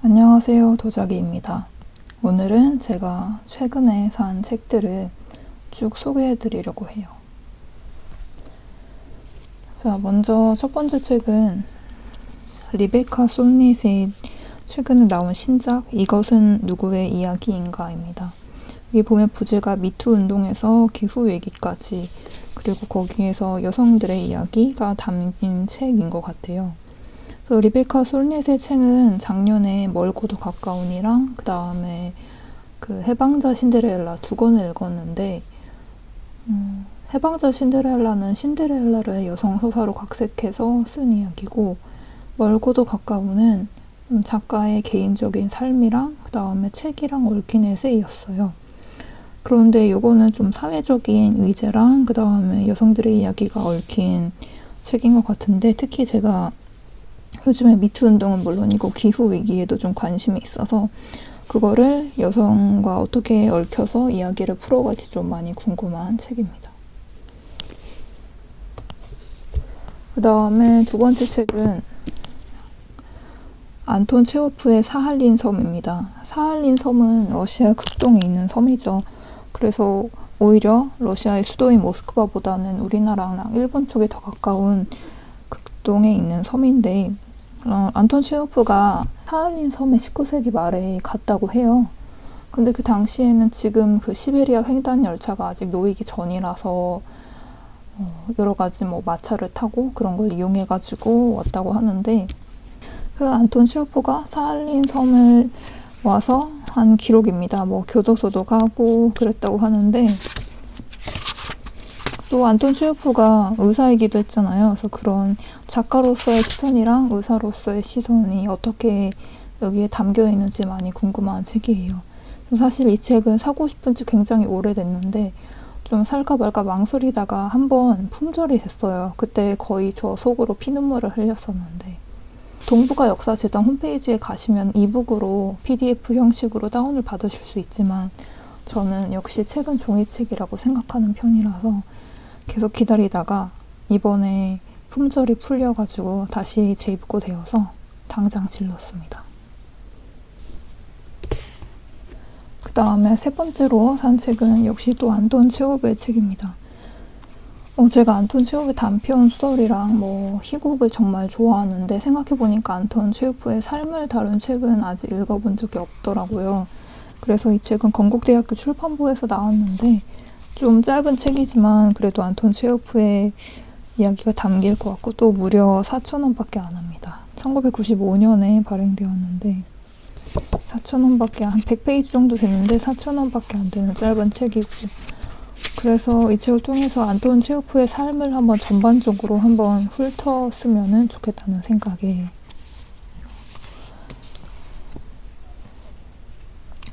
안녕하세요, 도자기입니다. 오늘은 제가 최근에 산 책들을 쭉 소개해 드리려고 해요. 자, 먼저 첫 번째 책은 리베카 솔닛의 최근에 나온 신작 이것은 누구의 이야기인가입니다. 여기 보면 부제가 미투 운동에서 기후 위기까지, 그리고 거기에서 여성들의 이야기가 담긴 책인 것 같아요. 리베카 솔닛의 책은 작년에 멀고도 가까운이랑 그 다음에 그 해방자 신데렐라 두 권을 읽었는데, 해방자 신데렐라는 신데렐라를 여성 서사로 각색해서 쓴 이야기고, 멀고도 가까운은 작가의 개인적인 삶이랑 그 다음에 책이랑 얽힌 에세이였어요. 그런데 이거는 좀 사회적인 의제랑 그 다음에 여성들의 이야기가 얽힌 책인 것 같은데, 특히 제가 요즘에 미투 운동은 물론이고 기후 위기에도 좀 관심이 있어서 그거를 여성과 어떻게 얽혀서 이야기를 풀어갈지 좀 많이 궁금한 책입니다. 그 다음에 두 번째 책은 안톤 체호프의 사할린 섬입니다. 사할린 섬은 러시아 극동에 있는 섬이죠. 그래서 오히려 러시아의 수도인 모스크바보다는 우리나라랑 일본 쪽에 더 가까운 극동에 있는 섬인데, 안톤 체호프가 사할린 섬에 19세기 말에 갔다고 해요. 근데 그 당시에는 지금 그 시베리아 횡단 열차가 아직 놓이기 전이라서 여러 가지 뭐 마차를 타고 그런 걸 이용해가지고 왔다고 하는데, 그 안톤 체호프가 사할린 섬을 와서 한 기록입니다. 뭐 교도소도 가고 그랬다고 하는데, 또 안톤 체호프가 의사이기도 했잖아요. 그래서 그런 작가로서의 시선이랑 의사로서의 시선이 어떻게 여기에 담겨 있는지 많이 궁금한 책이에요. 사실 이 책은 사고 싶은 지 굉장히 오래됐는데 좀 살까 말까 망설이다가 한번 품절이 됐어요. 그때 거의 저 속으로 피눈물을 흘렸었는데, 동북아 역사재단 홈페이지에 가시면 이북으로 PDF 형식으로 다운을 받으실 수 있지만, 저는 역시 책은 종이책이라고 생각하는 편이라서 계속 기다리다가 이번에 품절이 풀려가지고 다시 재입고되어서 당장 질렀습니다. 그 다음에 세 번째로 산 책은 역시 또 안톤 체호프의 책입니다. 제가 안톤 체호프의 단편 소설이랑 뭐 희곡을 정말 좋아하는데, 생각해보니까 안톤 체호프의 삶을 다룬 책은 아직 읽어본 적이 없더라고요. 그래서 이 책은 건국대학교 출판부에서 나왔는데, 좀 짧은 책이지만 그래도 안톤 체호프의 이야기가 담길 것 같고, 또 무려 4,000원밖에 안 합니다. 1995년에 발행되었는데 4,000원밖에, 한 100페이지 정도 됐는데 4,000원밖에 안 되는 짧은 책이고, 그래서 이 책을 통해서 안톤 체호프의 삶을 한번 전반적으로 한번 훑었으면 좋겠다는 생각에,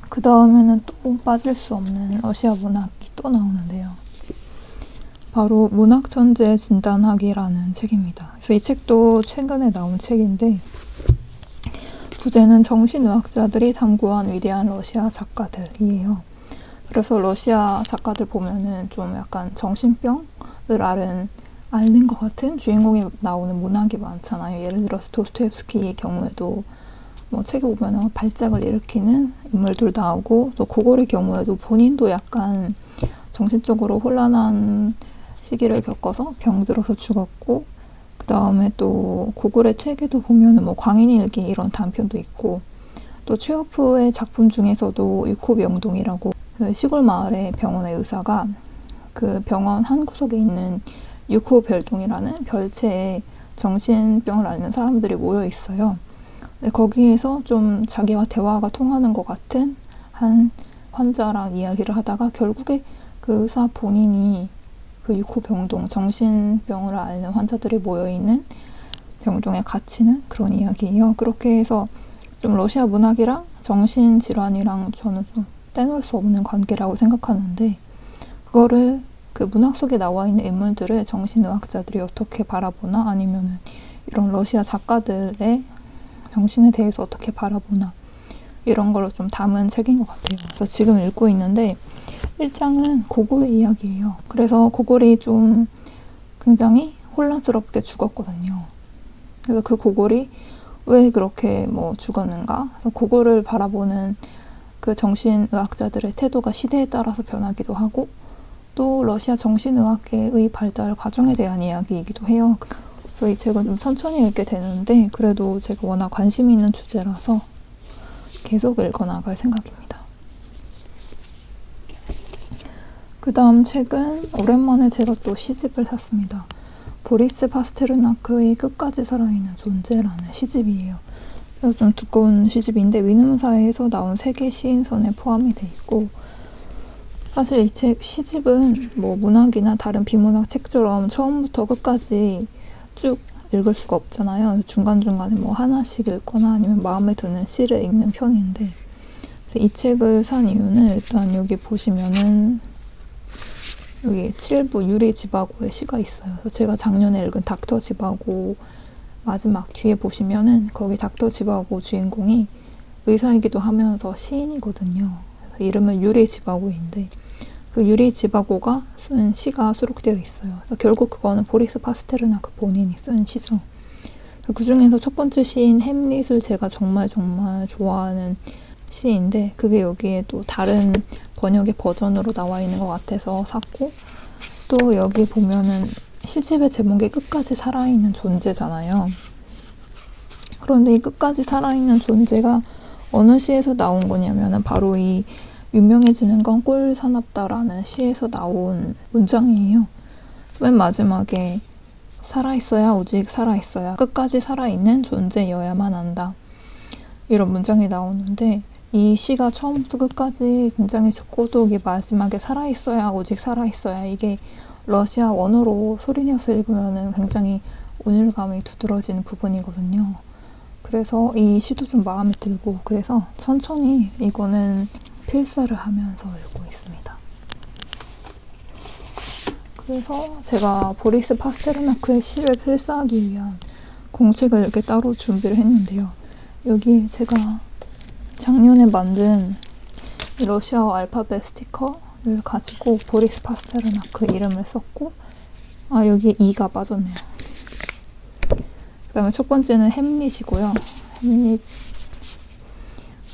그 다음에는 또 빠질 수 없는 러시아 문학이 또 나오는데요. 바로 문학천재 진단하기라는 책입니다. 그래서 이 책도 최근에 나온 책인데, 부제는 정신의학자들이 탐구한 위대한 러시아 작가들이에요. 그래서 러시아 작가들 보면은 좀 약간 정신병을 앓는 것 같은 주인공이 나오는 문학이 많잖아요. 예를 들어서 도스토옙스키의 경우에도 뭐 책에 보면 발작을 일으키는 인물들 나오고, 또 고골의 경우에도 본인도 약간 정신적으로 혼란한 시기를 겪어서 병들어서 죽었고, 그 다음에 또 고골의 책에도 보면 뭐 광인일기 이런 단편도 있고, 또 체호프의 작품 중에서도 유코병동이라고 그 시골 마을의 병원의 의사가 그 병원 한 구석에 있는 유코별동이라는 별채에 정신병을 앓는 사람들이 모여 있어요. 거기에서 좀 자기와 대화가 통하는 것 같은 한 환자랑 이야기를 하다가 결국에 그 의사 본인이 그 유코병동, 정신병을 앓는 환자들이 모여있는 병동에 갇히는 그런 이야기예요. 그렇게 해서 좀 러시아 문학이랑 정신질환이랑 저는 좀 떼놓을 수 없는 관계라고 생각하는데, 그거를 그 문학 속에 나와 있는 인물들을 정신의학자들이 어떻게 바라보나, 아니면은 이런 러시아 작가들의 정신에 대해서 어떻게 바라보나, 이런 걸로 좀 담은 책인 것 같아요. 그래서 지금 읽고 있는데 1장은 고골의 이야기예요. 그래서 고골이 좀 굉장히 혼란스럽게 죽었거든요. 그래서 그 고골이 왜 그렇게 뭐 죽었는가? 그래서 그거를 바라보는 그 정신의학자들의 태도가 시대에 따라서 변하기도 하고, 또 러시아 정신의학계의 발달 과정에 대한 이야기이기도 해요. 그래서 이 책은 좀 천천히 읽게 되는데, 그래도 제가 워낙 관심이 있는 주제라서 계속 읽어나갈 생각입니다. 그 다음 책은 오랜만에 제가 또 시집을 샀습니다. 보리스 파스테르나크의 끝까지 살아있는 존재라는 시집이에요. 그래서 좀 두꺼운 시집인데 위는사회에서 나온 세계 시인선에 포함이 돼 있고, 사실 이 책 시집은 뭐 문학이나 다른 비문학 책처럼 처음부터 끝까지 쭉 읽을 수가 없잖아요. 중간중간에 뭐 하나씩 읽거나 아니면 마음에 드는 시를 읽는 편인데, 그래서 이 책을 산 이유는 일단 여기 보시면은 여기 7부 유리 지바고의 시가 있어요. 그래서 제가 작년에 읽은 닥터 지바고 마지막 뒤에 보시면은 거기 닥터 지바고 주인공이 의사이기도 하면서 시인이거든요. 그래서 이름은 유리 지바고인데 그 유리 지바고가 쓴 시가 수록되어 있어요. 그래서 결국 그거는 보리스 파스테르나크 본인이 쓴 시죠. 그 중에서 첫 번째 시인 햄릿을 제가 정말 좋아하는 시인데, 그게 여기에 또 다른 번역의 버전으로 나와 있는 것 같아서 샀고, 또 여기 보면은 시집의 제목이 끝까지 살아있는 존재잖아요. 그런데 이 끝까지 살아있는 존재가 어느 시에서 나온 거냐면은 바로 이 유명해지는 건 꼴 사납다라는 시에서 나온 문장이에요. 맨 마지막에 살아있어야 오직 살아있어야 끝까지 살아있는 존재여야만 한다, 이런 문장이 나오는데, 이 시가 처음부터 끝까지 굉장히 좋고, 또 이게 마지막에 살아있어야 오직 살아있어야, 이게 러시아 원어로 소리내어서 읽으면 굉장히 운율감이 두드러지는 부분이거든요. 그래서 이 시도 좀 마음에 들고, 그래서 천천히 이거는 필사를 하면서 읽고 있습니다. 그래서 제가 보리스 파스테르나크의 시를 필사하기 위한 공책을 이렇게 따로 준비를 했는데요. 여기 제가 작년에 만든 러시아어 알파벳 스티커를 가지고 보리스 파스테르나크 이름을 썼고, 여기에 이가 빠졌네요. 그 다음에 첫 번째는 햄릿이고요. 햄릿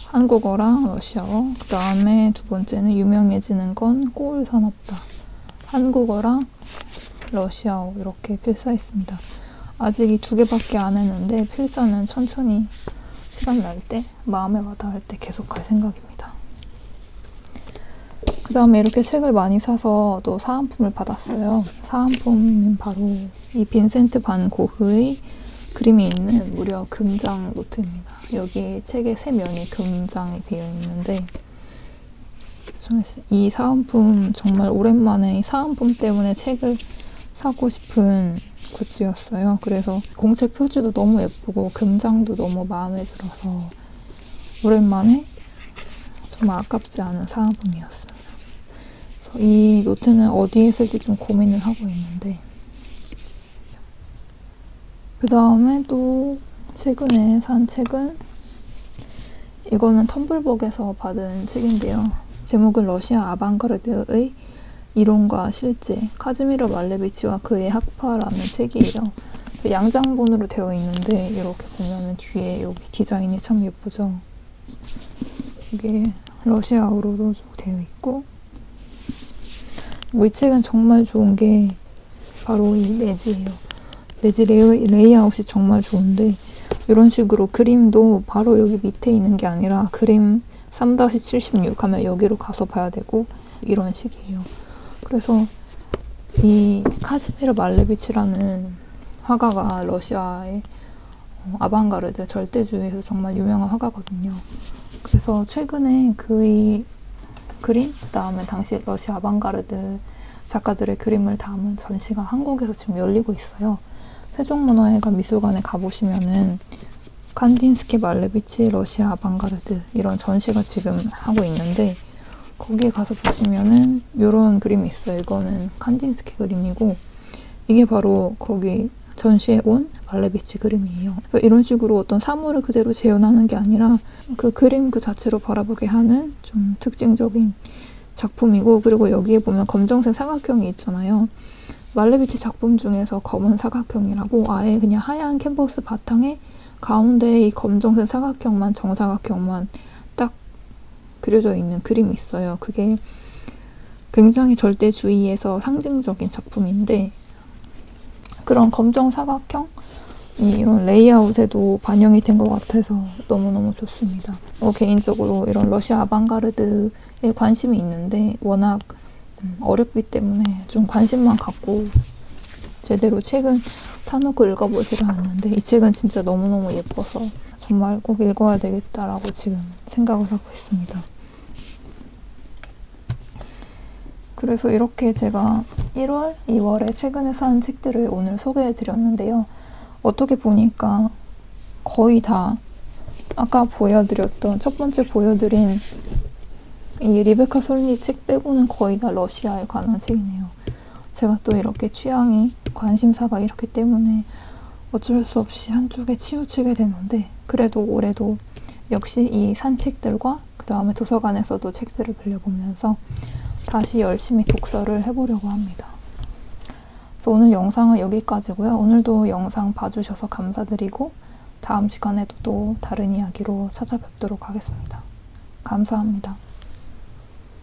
한국어랑 러시아어. 그 다음에 두 번째는 유명해지는 건 꼴 사납다, 한국어랑 러시아어 이렇게 필사했습니다. 아직 이 두 개밖에 안 했는데 필사는 천천히 시간 날 때, 마음에 와닿을 때 계속 갈 생각입니다. 그 다음에 이렇게 책을 많이 사서 또 사은품을 받았어요. 사은품은 바로 이 빈센트 반 고흐의 그림이 있는 무려 금장 노트입니다. 여기 책의 세 면이 금장이 되어 있는데, 이 사은품 정말 오랜만에 사은품 때문에 책을 사고 싶은 굿즈였어요. 그래서 공책 표지도 너무 예쁘고 금장도 너무 마음에 들어서 오랜만에 정말 아깝지 않은 사은품이었습니다. 그래서 이 노트는 어디에 쓸지 좀 고민을 하고 있는데, 그 다음에 또 최근에 산 책은 이거는 텀블벅에서 받은 책인데요. 제목은 러시아 아방가르드의 이론과 실제, 카즈미르 말레비치와 그의 학파라는 책이에요. 양장본으로 되어 있는데 이렇게 보면 뒤에 여기 디자인이 참 예쁘죠. 이게 러시아어로도 되어 있고, 이 책은 정말 좋은 게 바로 이 내지예요. 내지 레이아웃이 정말 좋은데, 이런 식으로 그림도 바로 여기 밑에 있는 게 아니라 그림 3-76 하면 여기로 가서 봐야 되고, 이런 식이에요. 그래서 이 카즈미르 말레비치라는 화가가 러시아의 아방가르드 절대주의에서 정말 유명한 화가거든요. 그래서 최근에 그의 그림, 그 다음에 당시 러시아 아방가르드 작가들의 그림을 담은 전시가 한국에서 지금 열리고 있어요. 세종문화회관 미술관에 가보시면은 칸딘스키 말레비치 러시아 아방가르드 이런 전시가 지금 하고 있는데, 거기에 가서 보시면은 이런 그림이 있어요. 이거는 칸딘스키 그림이고, 이게 바로 거기 전시에 온 말레비치 그림이에요. 이런 식으로 어떤 사물을 그대로 재현하는 게 아니라 그 그림 그 자체로 바라보게 하는 좀 특징적인 작품이고, 그리고 여기에 보면 검정색 사각형이 있잖아요. 말레비치 작품 중에서 검은 사각형이라고 아예 그냥 하얀 캔버스 바탕에 가운데 이 검정색 사각형만, 정사각형만 딱 그려져 있는 그림이 있어요. 그게 굉장히 절대주의에서 상징적인 작품인데 그런 검정 사각형 이런 레이아웃에도 반영이 된 것 같아서 너무너무 좋습니다. 개인적으로 이런 러시아 아방가르드에 관심이 있는데 워낙 어렵기 때문에 좀 관심만 갖고 제대로 책은 타놓고 읽어보지를 않는데 이 책은 진짜 너무너무 예뻐서 정말 꼭 읽어야 되겠다라고 지금 생각을 하고 있습니다. 그래서 이렇게 제가 1월, 2월에 최근에 산 책들을 오늘 소개해 드렸는데요. 어떻게 보니까 거의 다 아까 보여드렸던 첫 번째 보여드린 이 리베카 솔니 책 빼고는 거의 다 러시아에 관한 책이네요. 제가 또 이렇게 취향이 관심사가 이렇기 때문에 어쩔 수 없이 한쪽에 치우치게 되는데 그래도 올해도 역시 이 산 책들과 그 다음에 도서관에서도 책들을 빌려보면서 다시 열심히 독서를 해보려고 합니다. 그래서 오늘 영상은 여기까지고요. 오늘도 영상 봐주셔서 감사드리고 다음 시간에도 또 다른 이야기로 찾아뵙도록 하겠습니다. 감사합니다.